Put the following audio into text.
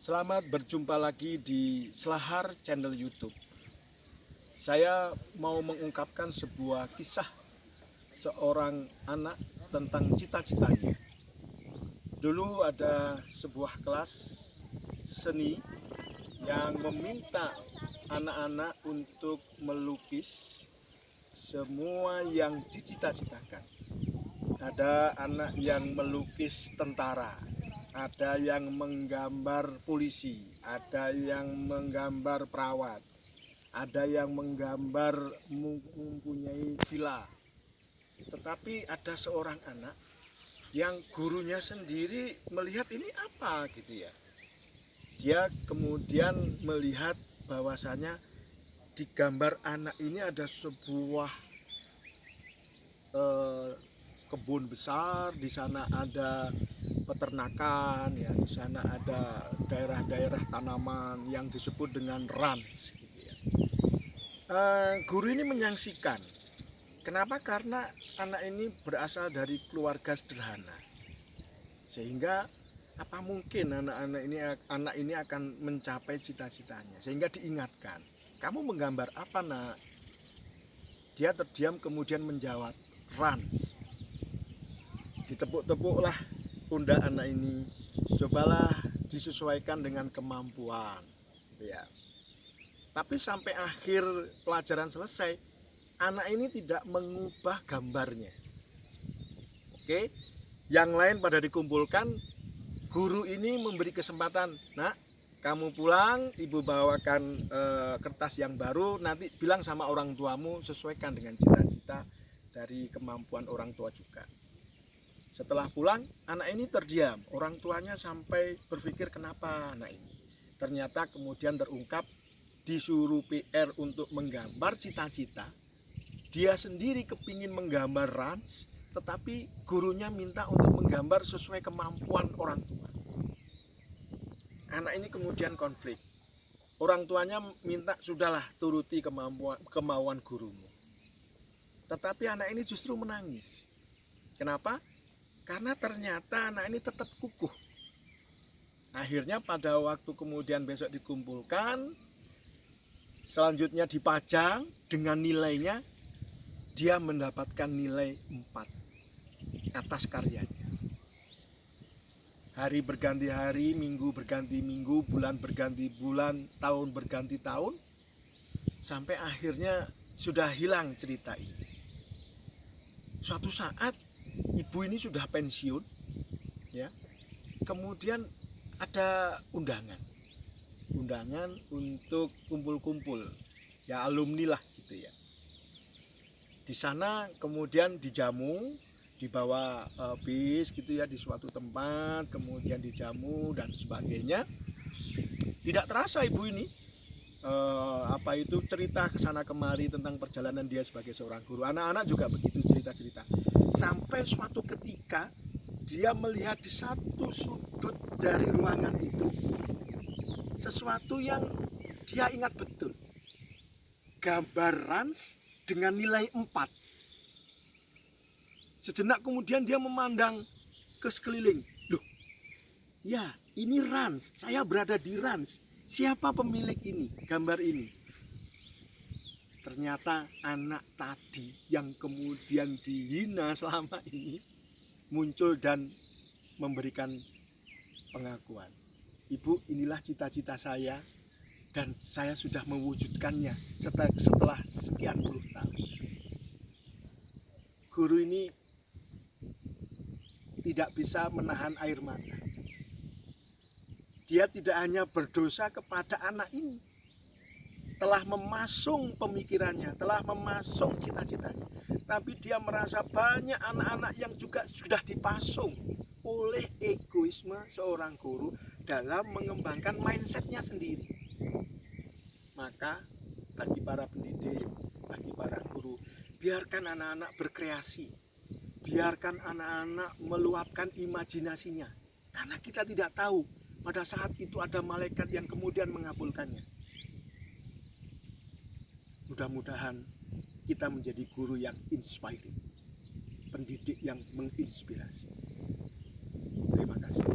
Selamat berjumpa lagi di Selahar channel YouTube. Saya mau mengungkapkan sebuah kisah seorang anak tentang cita-citanya. Dulu ada sebuah kelas seni yang meminta anak-anak untuk melukis semua yang dicita-citakan. Ada anak yang melukis tentara, ada yang menggambar polisi, ada yang menggambar perawat, ada yang menggambar mempunyai villa. Tetapi ada seorang anak yang gurunya sendiri melihat ini apa gitu ya. Dia kemudian melihat bahwasanya di gambar anak ini ada sebuah kebun besar, di sana ada peternakan, ya, di sana ada daerah-daerah tanaman yang disebut dengan ranch. Gitu ya. Guru ini menyaksikan. Kenapa? Karena anak ini berasal dari keluarga sederhana, sehingga apa mungkin anak ini akan mencapai cita-citanya, sehingga diingatkan, kamu menggambar apa nak? Dia terdiam kemudian menjawab, ranch. Ditepuk-tepuklah pundak anak ini, cobalah disesuaikan dengan kemampuan, gitu ya. Tapi sampai akhir pelajaran selesai, anak ini tidak mengubah gambarnya. Oke, yang lain pada dikumpulkan, guru ini memberi kesempatan, nak, kamu pulang, ibu bawakan kertas yang baru, nanti bilang sama orang tuamu sesuaikan dengan cita-cita dari kemampuan orang tua juga. Setelah pulang, anak ini terdiam. Orang tuanya sampai berpikir kenapa anak ini. Ternyata kemudian terungkap disuruh PR untuk menggambar cita-cita. Dia sendiri kepingin menggambar ranch, tetapi gurunya minta untuk menggambar sesuai kemampuan orang tua. Anak ini kemudian konflik. Orang tuanya minta sudahlah turuti kemauan gurumu. Tetapi anak ini justru menangis. Kenapa? Karena ternyata anak ini tetap kukuh. Akhirnya pada waktu kemudian besok dikumpulkan, selanjutnya dipajang dengan nilainya, dia mendapatkan nilai 4 atas karyanya. Hari berganti hari, minggu berganti minggu, bulan berganti bulan, tahun berganti tahun, sampai akhirnya sudah hilang cerita ini. Suatu saat ibu ini sudah pensiun, ya. Kemudian ada undangan untuk kumpul-kumpul, ya alumni lah gitu ya. Di sana kemudian dijamu, dibawa bis gitu ya di suatu tempat, kemudian dijamu dan sebagainya. Tidak terasa ibu ini cerita kesana kemari tentang perjalanan dia sebagai seorang guru. Anak-anak juga begitu cerita-cerita. Sampai suatu ketika dia melihat di satu sudut dari ruangan itu sesuatu yang dia ingat betul. Gambar ranch dengan nilai 4. Sejenak kemudian dia memandang ke sekeliling. Loh, ya ini ranch, saya berada di ranch. Siapa pemilik ini, gambar ini? Ternyata anak tadi yang kemudian dihina selama ini muncul dan memberikan pengakuan. Ibu, inilah cita-cita saya dan saya sudah mewujudkannya setelah sekian puluh tahun. Guru ini tidak bisa menahan air mata. Dia tidak hanya berdosa kepada anak ini, telah memasung pemikirannya, telah memasung cita-citanya, tapi dia merasa banyak anak-anak yang juga sudah dipasung oleh egoisme seorang guru dalam mengembangkan mindsetnya sendiri. Maka bagi para pendidik, bagi para guru, biarkan anak-anak berkreasi, biarkan anak-anak meluapkan imajinasinya, karena kita tidak tahu pada saat itu ada malaikat yang kemudian mengabulkannya. Mudah-mudahan kita menjadi guru yang inspiring, pendidik yang menginspirasi. Terima kasih.